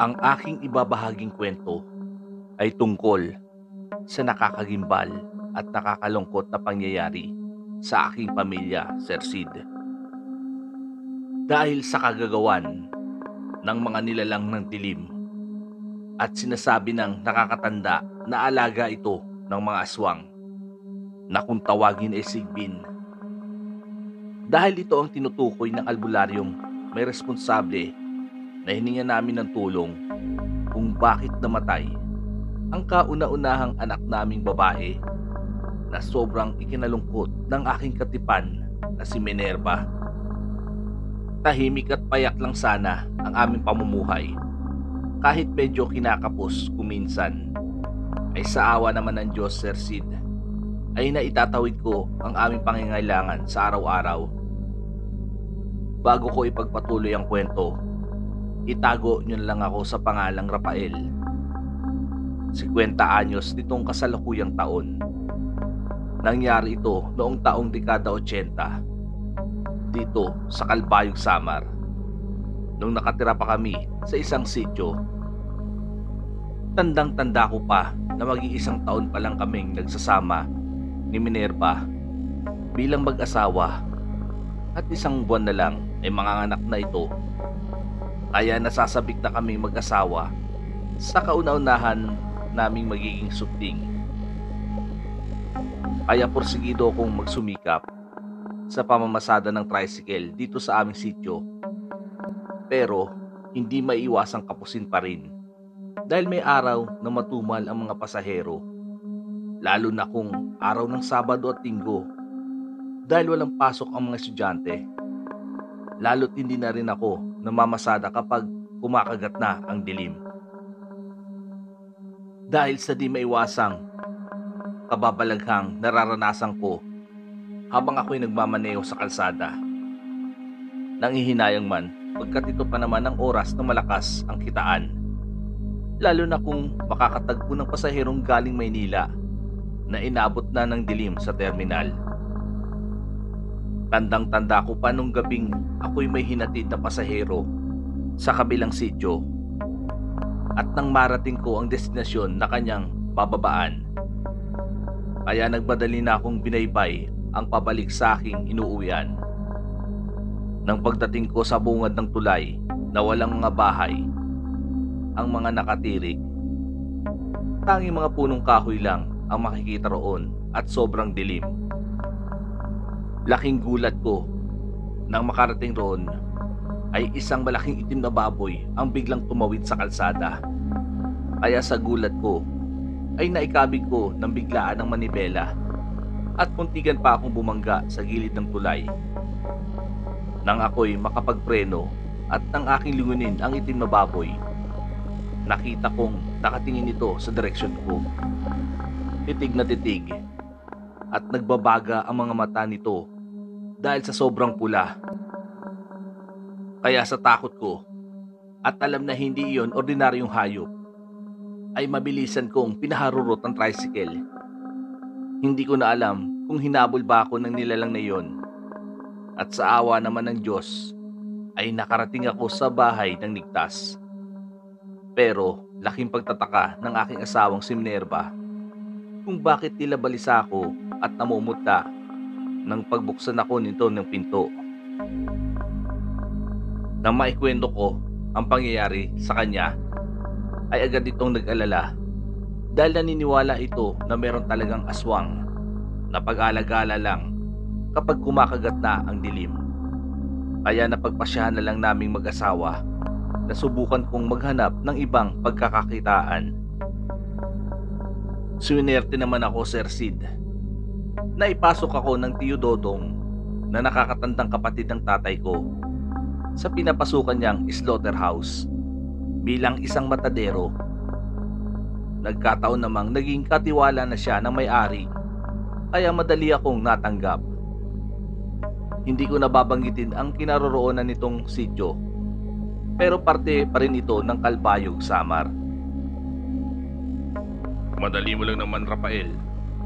Ang aking ibabahaging kwento ay tungkol sa nakakagimbal at nakakalungkot na pangyayari sa aking pamilya, Sir Sid. Dahil sa kagagawan ng mga nilalang ng dilim at sinasabi ng nakakatanda na alaga ito ng mga aswang na kung tawagin ay Sigbin. Dahil ito ang tinutukoy ng albularyong may responsable na hininga namin ng tulong kung bakit namatay ang kauna-unahang anak naming babae na sobrang ikinalungkot ng aking katipan na si Minerva. Tahimik at payak lang sana ang aming pamumuhay kahit medyo kinakapos kuminsan. Ay sa awa naman ng Diyos, Sir Sid, ay naitatawid ko ang aming pangangailangan sa araw-araw. Bago ko ipagpatuloy ang kwento, itago niyo lang ako sa pangalang Rafael. 50 anyos nitong kasalukuyang taon. Nangyari ito noong taong dekada 80 dito sa Calbayog, Samar, nung nakatira pa kami sa isang sitio. Tandang-tanda ko pa na mag-iisang taon pa lang kaming nagsasama ni Minerva bilang mag-asawa at isang buwan na lang ay manganganak na ito. Kaya nasasabik na kaming mag-asawa sa kauna-unahan naming magiging supling. Kaya porsigido akong magsumikap sa pamamasada ng tricycle dito sa aming sitio. Pero hindi maiiwasang kapusin pa rin dahil may araw na matumal ang mga pasahero, lalo na kung araw ng Sabado at Linggo dahil walang pasok ang mga estudyante. Lalo't hindi na rin ako namamasada kapag kumakagat na ang dilim. Dahil sa di maiwasang kababalaghang nararanasan ko habang ako'y nagmamaneho sa kalsada. Nanghihinayang man pagkat ito pa naman ang oras na malakas ang kitaan. Lalo na kung makakatagpo ng pasaherong galing Maynila na inabot na ng dilim sa terminal. Tandang-tanda ko pa nung gabing ako'y may hinatid na pasahero sa kabilang sitio at nang marating ko ang destinasyon na kanyang bababaan. Kaya nagmadali na akong binaybay ang pabalik sa aking inuuwian. Nang pagdating ko sa bungad ng tulay na walang mga bahay, ang mga nakatirik, tanging mga punong kahoy lang ang makikita roon at sobrang dilim. Laking gulat ko nang makarating roon ay isang malaking itim na baboy ang biglang tumawid sa kalsada. Kaya sa gulat ko ay naikabig ko ng biglaan ng manibela at muntikan pa akong bumangga sa gilid ng tulay. Nang ako'y makapagpreno at nang aking lingunin ang itim na baboy, nakita kong nakatingin ito sa direksyon ko. Titig na titig at nagbabaga ang mga mata nito dahil sa sobrang pula. Kaya sa takot ko at alam na hindi iyon ordinaryong hayop, ay mabilisan kong pinaharurot ang tricycle. Hindi ko na alam kung hinabol ba ako ng nilalang na iyon. At sa awa naman ng Diyos ay nakarating ako sa bahay ng ligtas. Pero laking pagtataka ng aking asawang si Minerva kung bakit tila balisa ako at namumuta nang pagbuksan ako nito ng pinto. Nang maikwento ko ang pangyayari sa kanya, ay agad itong nag-alala dahil naniniwala ito na meron talagang aswang na pag-alagala lang kapag kumakagat na ang dilim. Kaya napagpasyahan na lang naming mag-asawa na subukan kong maghanap ng ibang pagkakakitaan. Swinerte naman ako, Sir Sid. Naipasok ako ng Tiyo Dodong na nakakatandang kapatid ng tatay ko sa pinapasukan niyang slaughterhouse bilang isang matadero. Nagkataon namang naging katiwala na siya ng may-ari, kaya madali akong natanggap. Hindi ko nababanggitin ang kinaroroonan nitong sitio, pero parte pa rin ito ng Calbayog, Samar. Madali mo lang naman, Rafael,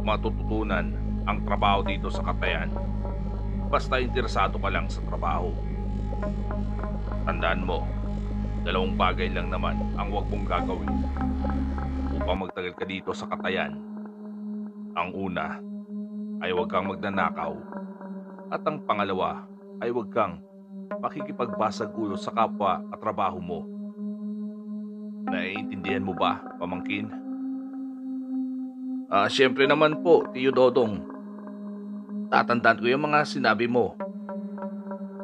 matututunan ang trabaho dito sa Kapayan. Basta interesado ka lang sa trabaho. Tandaan mo, Dalawang bagay lang naman ang huwag mong gagawin upang magtagal ka dito sa Katayan. Ang una ay huwag kang magnanakaw at ang pangalawa ay huwag kang makikipagbasag ulo sa kapwa at trabaho mo. Naiintindihan mo ba, pamangkin? Siyempre naman po, Tiyo Dodong. Tatandaan ko yung mga sinabi mo.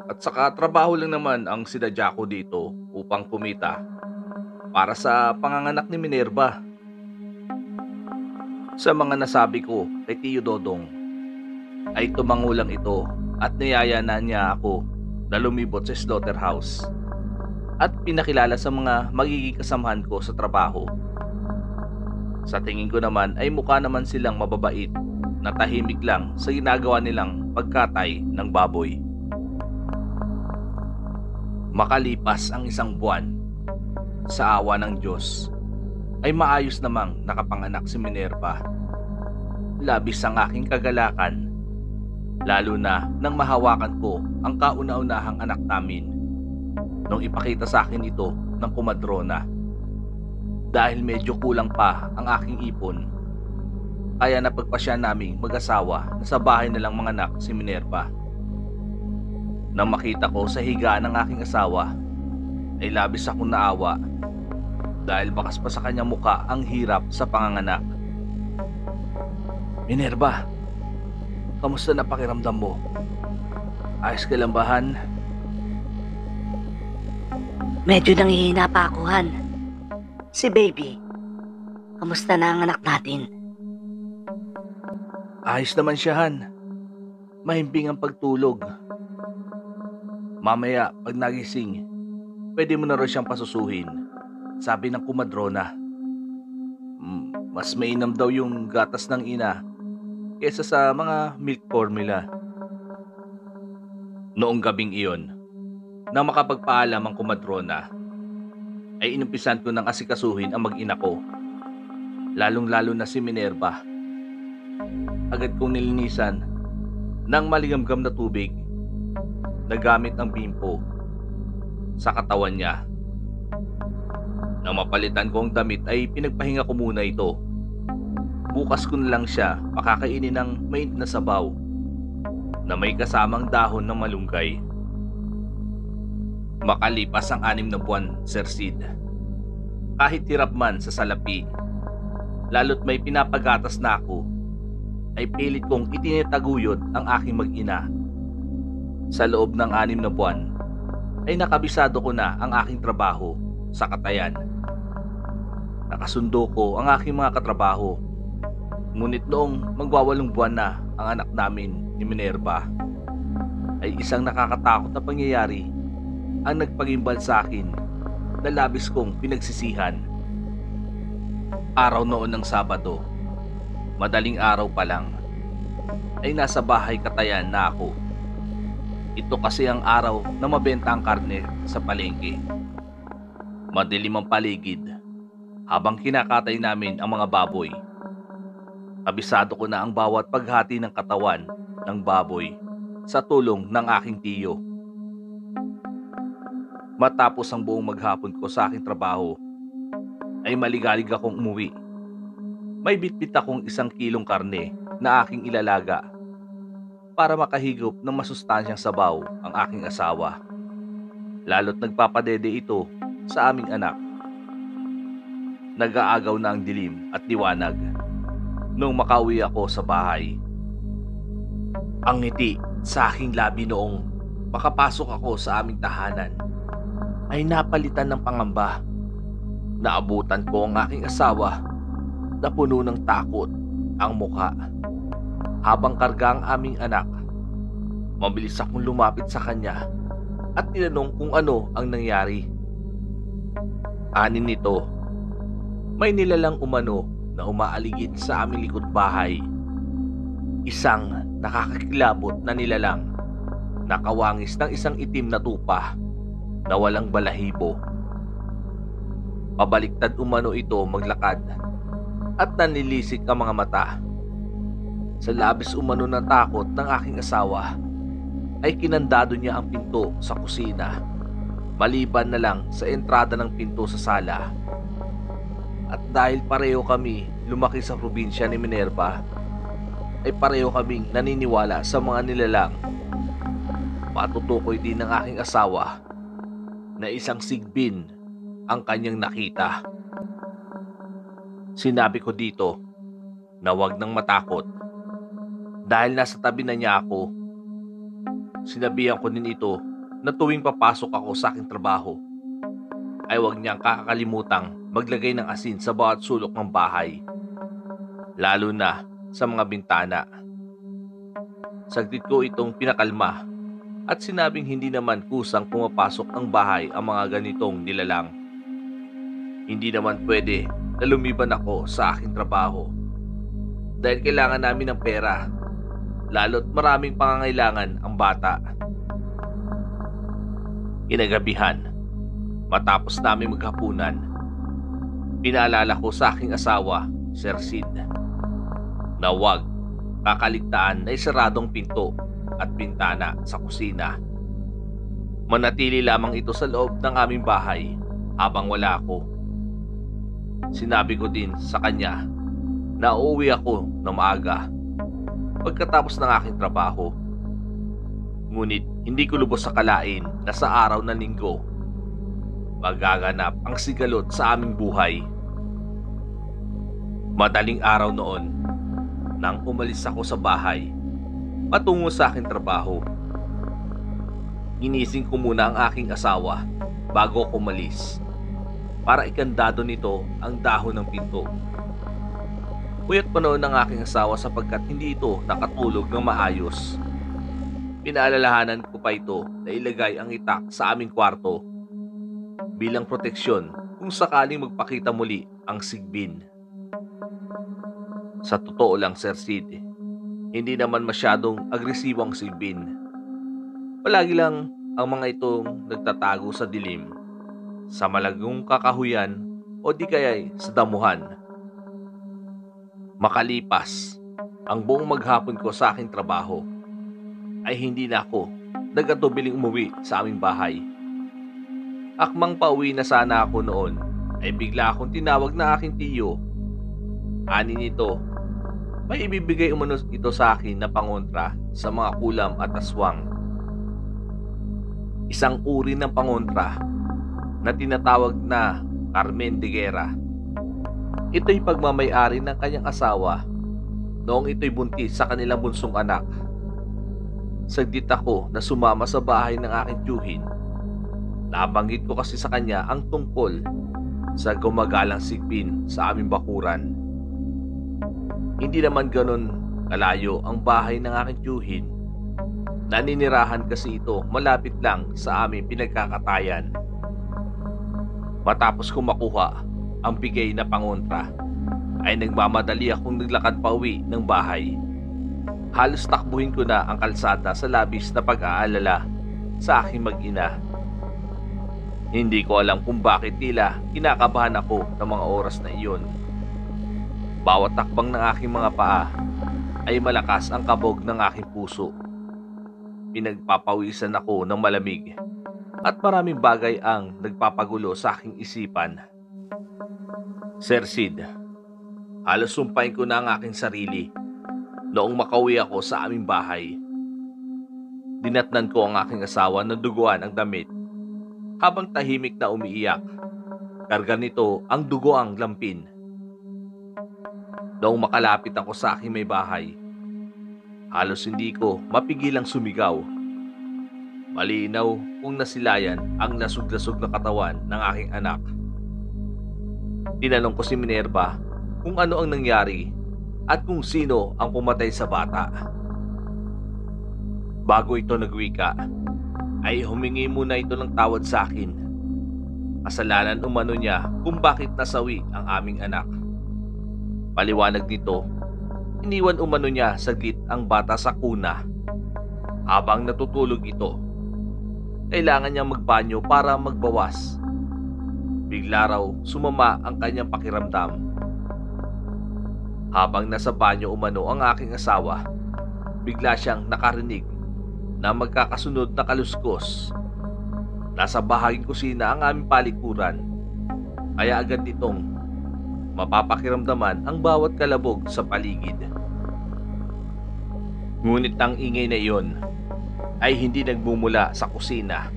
At saka trabaho lang naman ang sinadya ko dito upang kumita para sa panganganak ni Minerva. Sa mga nasabi ko kay Tiyo Dodong, ay tumangulang ito at niyaya na niya ako na lumibot sa slaughterhouse at pinakilala sa mga magiging kasamahan ko sa trabaho. Sa tingin ko naman ay mukha naman silang mababait na tahimik lang sa ginagawa nilang pagkatay ng baboy. Makalipas ang isang buwan, sa awa ng Diyos, ay maayos namang nakapanganak si Minerva. Labis ang aking kagalakan, lalo na nang mahawakan ko ang kauna-unahang anak namin nung ipakita sa akin ito ng kumadrona. Dahil medyo kulang pa ang aking ipon, kaya napagpasya naming mag-asawa na sa bahay na lang manganak si Minerva. Nang makita ko sa higaan ng aking asawa, ay labis akong naawa dahil bakas pa sa kanyang muka ang hirap sa panganganak. Minerva, kamusta na pakiramdam mo? Ayos ka lang ba, Han? Medyo nanghihina pa ako, Han. Si baby, kamusta na ang anak natin? Ayos naman siya, Han. Mahimbing ang pagtulog. Mamaya, pag nagising, pwede mo na rin siyang pasusuhin, sabi ng kumadrona. Mas mainam daw yung gatas ng ina kesa sa mga milk formula. Noong gabing iyon, nang makapagpaalam ang kumadrona, ay inumpisan ko ng asikasuhin ang mag-ina ko, lalong-lalo na si Minerva. Agad kong nilinisan ng maligamgam na tubig na gamit ang bimpo sa katawan niya. Nang mapalitan ko ang damit ay pinagpahinga ko muna ito. Bukas ko na lang siya pakakainin ng mainit na sabaw na may kasamang dahon ng malunggay. Makalipas ang 6 na buwan, Sir Sid, kahit hirap man sa salapi, lalo't may pinapagatas na ako, ay pilit kong itinitaguyod ang aking mag-ina. Sa loob ng 6 na buwan, ay nakabisado ko na ang aking trabaho sa Katayan. Nakasundo ko ang aking mga katrabaho. Ngunit noong magwawalong buwan na ang anak namin ni Minerva, ay isang nakakatakot na pangyayari ang nagpagimbal sa akin na labis kong pinagsisihan. Araw noon ng Sabado, madaling araw pa lang, ay nasa bahay Katayan na ako. Ito kasi ang araw na mabenta ang karne sa palengke. Madilim ang paligid habang kinakatay namin ang mga baboy. Kabisado ko na ang bawat paghati ng katawan ng baboy sa tulong ng aking tiyo. Matapos ang buong maghapon ko sa aking trabaho, ay maligalig akong umuwi. May bitbit akong 1 kilong karne na aking ilalaga para makahigop ng masustansyang sabaw ang aking asawa. Lalo't nagpapadede ito sa aming anak. Nag-aagaw na ang dilim at liwanag nung makauwi ako sa bahay. Ang ngiti sa aking labi noong makapasok ako sa aming tahanan ay napalitan ng pangamba. Naabutan ko ang aking asawa na puno ng takot ang mukha. Habang karga ang aming anak, mabilis akong lumapit sa kanya at tinanong kung ano ang nangyari. Anin nito, may nilalang umano na umaaligid sa aming likod bahay. Isang nakakakilabot na nilalang, nakawangis ng isang itim na tupa na walang balahibo. Pabaliktad umano ito maglakad at nanilisik ang mga mata. Sa labis umano ng takot ng aking asawa, ay kinandado niya ang pinto sa kusina maliban na lang sa entrada ng pinto sa sala. At dahil pareho kami lumaki sa probinsya ni Minerva, ay pareho kaming naniniwala sa mga nilalang. Matutukoy din ng aking asawa na isang sigbin ang kanyang nakita. Sinabi ko dito na huwag nang matakot dahil nasa tabi na niya ako. Sinabihan ko din ito na tuwing papasok ako sa aking trabaho ay huwag niyang kakakalimutang maglagay ng asin sa bawat sulok ng bahay, lalo na sa mga bintana. Saglit ko itong pinakalma at sinabing hindi naman kusang pumapasok ng bahay ang mga ganitong nilalang. Hindi naman pwede na lumiban ako sa aking trabaho dahil kailangan namin ng pera, lalo't maraming pangangailangan ang bata. Kinagabihan, matapos namin maghapunan, pinaalala ko sa aking asawa, Sir Sid, na huwag kakaligtaan na isaradong pinto at bintana sa kusina. Manatili lamang ito sa loob ng aming bahay habang wala ako. Sinabi ko din sa kanya na uuwi ako na maaga pagkatapos ng aking trabaho. Ngunit hindi ko lubos sa kalain na sa araw ng linggo magaganap ang sigalot sa aming buhay. Madaling araw noon nang umalis ako sa bahay patungo sa aking trabaho. Ginising ko muna ang aking asawa bago ako umalis para ikandado nito ang dahon ng pinto. Puyat pa noon ng aking asawa sapagkat hindi ito nakatulog ng maayos. Pinaalalahanan ko pa ito na ilagay ang itak sa aming kwarto bilang proteksyon kung sakaling magpakita muli ang sigbin. Sa totoo lang, Sir Sid, hindi naman masyadong agresibo ang sigbin. Palagi lang ang mga itong nagtatago sa dilim, sa malagong kakahuyan o di kaya'y sa damuhan. Makalipas ang buong maghapon ko sa aking trabaho, ay hindi na ako nag-atubiling umuwi sa aming bahay. Akmang pauwi na sana ako noon, ay bigla akong tinawag na aking tiyo. Ani nito, may ibibigay umano ito sa akin na pangontra sa mga kulam at aswang. Isang uri ng pangontra na tinatawag na Carmen de Guerra. Ito'y pagmamay-ari ng kanyang asawa noong ito'y buntis sa kanilang bunsong anak. Saglit ako na sumama sa bahay ng aking tiyuhin. Nabanggit ko kasi sa kanya ang tungkol sa gumagalang sigbin sa aming bakuran. Hindi naman ganon kalayo ang bahay ng aking tiyuhin. Naninirahan kasi ito malapit lang sa aming pinagkakatayan. Matapos ko makuha ang bigay na pangontra, ay nagmamadali akong naglakad pa uwi ng bahay. Halos takbuhin ko na ang kalsada sa labis na pag-aalala sa aking mag-ina. Hindi ko alam kung bakit tila kinakabahan ako ng mga oras na iyon. Bawat takbang ng aking mga paa ay malakas ang kabog ng aking puso. Pinagpapawisan ako ng malamig at maraming bagay ang nagpapagulo sa aking isipan. Sir Sid, halos sumpain ko na ang aking sarili noong makauwi ako sa aming bahay. Dinatnan ko ang aking asawa na duguan ang damit habang tahimik na umiiyak. Karga nito ang dugoang lampin. Noong makalapit ako sa aking may bahay, halos hindi ko mapigilang sumigaw. Malinaw kung nasilayan ang lasug-lasug na katawan ng aking anak. Tinanong ko si Minerva kung ano ang nangyari at kung sino ang pumatay sa bata. Bago ito nagwika, ay humingi muna ito ng tawad sa akin. Kasalanan umano niya kung bakit nasawi ang aming anak. Paliwanag nito, iniwan umano niya saglit ang bata sa kuna. Habang natutulog ito, kailangan niyang magbanyo para magbawas. Bigla raw sumama ang kanyang pakiramdam. Habang nasa banyo umano ang aking asawa, bigla siyang nakarinig na magkakasunod na kaluskos. Nasa bahaging kusina ang aming palikuran, kaya agad nitong mapapakiramdaman ang bawat kalabog sa paligid. Ngunit ang ingay na iyon ay hindi nagmumula sa kusina.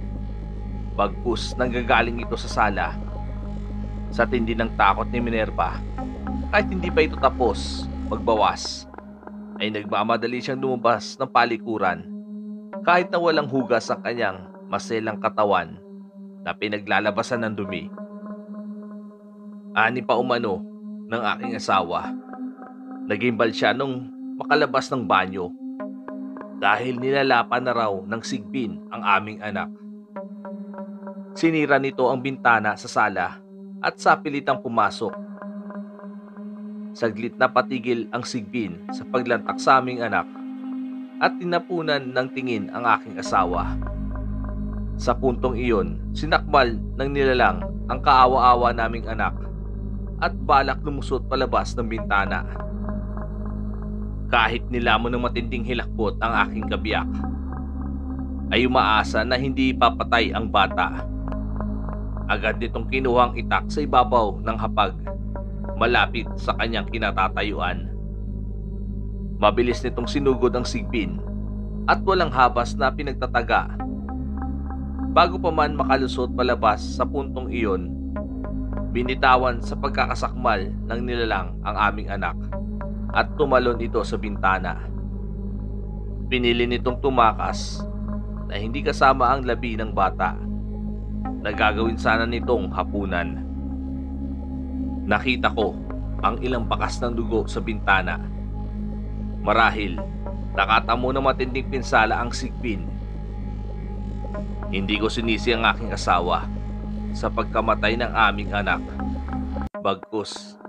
Bagkus nanggagaling ito sa sala. Sa tindi ng takot ni Minerva, kahit hindi pa ito tapos magbawas, ay nagmamadali siyang lumabas ng palikuran kahit na walang hugas ang kanyang maselang katawan na pinaglalabasan ng dumi. Ani pa umano ng aking asawa. Nagimbal siya nung makalabas ng banyo dahil nilalapan na raw ng sigbin ang aming anak. Sinira nito ang bintana sa sala at sa pilitang pumasok. Saglit na patigil ang sigbin sa paglantak sa aming anak at tinapunan ng tingin ang aking asawa. Sa puntong iyon, sinakmal ng nilalang ang kaawa-awa naming anak at balak lumusot palabas ng bintana. Kahit nilamon ng matinding hilakbot ang aking kabiyak, ay umaasa na hindi ipapatay ang bata. Agad nitong kinuhang itak sa ibabaw ng hapag, malapit sa kanyang kinatatayuan. Mabilis nitong sinugod ang sigbin at walang habas na pinagtataga. Bago pa man makalusot palabas sa puntong iyon, binitawan sa pagkakasakmal ng nilalang ang aming anak at tumalon ito sa bintana. Pinili nitong tumakas na hindi kasama ang labi ng bata. Nagagawin sana nitong hapunan. Nakita ko ang ilang bakas ng dugo sa bintana. Marahil nakatamo ng matinding pinsala ang sigbin. Hindi ko sinisi ang aking asawa sa pagkamatay ng aming anak. Bagkus,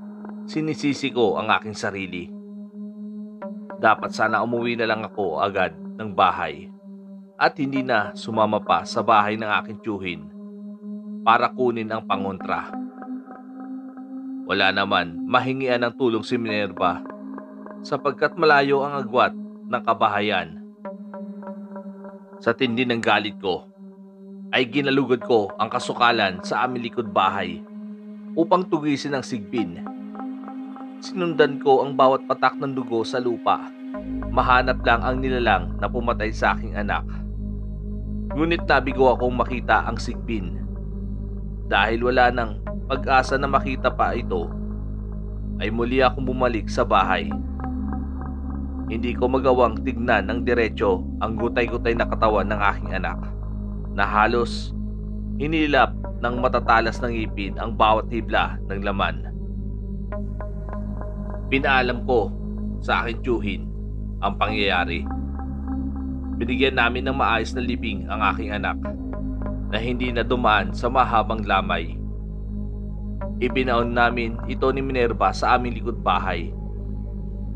sinisisi ko ang aking sarili. Dapat sana umuwi na lang ako agad ng bahay at hindi na sumama pa sa bahay ng aking tiyuhin para kunin ang pangontra. Wala naman mahingian ng tulong si Minerva sapagkat malayo ang agwat ng kabahayan. Sa tindi ng galit ko, ay ginalugod ko ang kasukalan sa aming likod bahay upang tugisin ang sigbin. Sinundan ko ang bawat patak ng dugo sa lupa. Mahanap lang ang nilalang na pumatay sa aking anak. Ngunit nabigo akong makita ang sigbin. Dahil wala nang pag-asa na makita pa ito, ay muli akong bumalik sa bahay. Hindi ko magawang tignan ng diretso ang gutay-gutay na katawan ng aking anak na halos hinilap ng matatalas ng ngipin ang bawat hibla ng laman. Pinaalam ko sa aking tiyuhin ang pangyayari. Binigyan namin ng maayos na libing ang aking anak na hindi na dumaan sa mahabang lamay. Ibinaon namin ito ni Minerva sa aming likod bahay.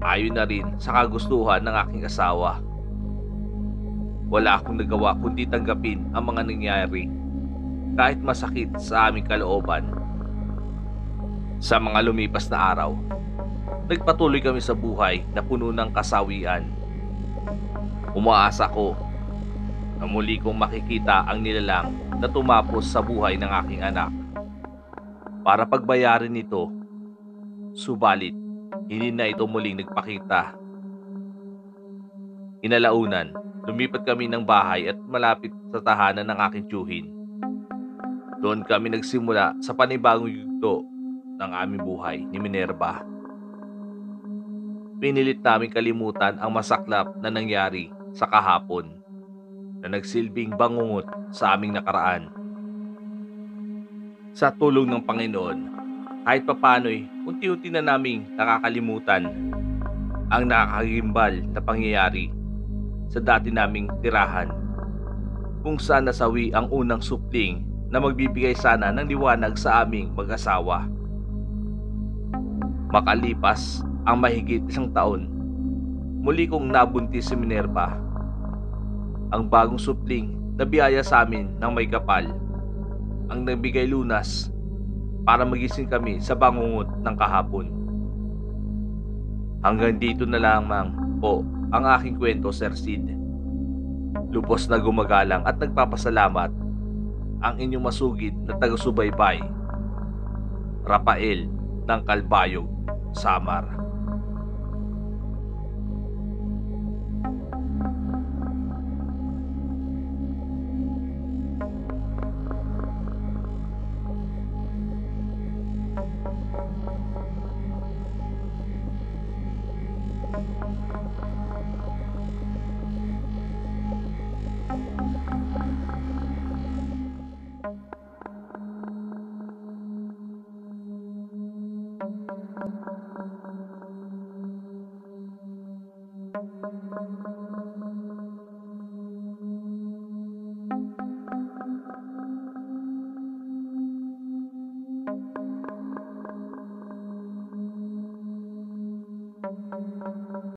Ayon na rin sa kagustuhan ng aking asawa. Wala akong nagawa kundi tanggapin ang mga nangyari, kahit masakit sa aming kalooban. Sa mga lumipas na araw, nagpatuloy kami sa buhay na puno ng kasawian. Umaasa ko na muli kong makikita ang nilalang na tumapos sa buhay ng aking anak para pagbayarin ito. Subalit, hindi na ito muling nagpakita. Inalaunan, lumipat kami ng bahay at malapit sa tahanan ng aking tiyuhin. Doon kami nagsimula sa panibagong yugto ng aming buhay ni Minerva. Pinilit namin kalimutan ang masaklap na nangyari sa kahapon na nagsilbing bangungot sa aming nakaraan. Sa tulong ng Panginoon, kahit papano'y unti-unti na naming nakakalimutan ang nakakagimbal na pangyayari sa dati naming tirahan, kung saan nasawi ang unang supling na magbibigay sana ng liwanag sa aming mag-asawa. Makalipas ang mahigit 1 taon, muli kong nabuntis si Minerva. Ang bagong supling na biyaya sa amin ng may kapal ang nagbigay lunas para magising kami sa bangungot ng kahapon. Hanggang dito na lamang po ang aking kwento, Sir Sid. Lubos na gumagalang at nagpapasalamat ang inyong masugid na taga-subaybay, Rafael ng Calbayog, Samar.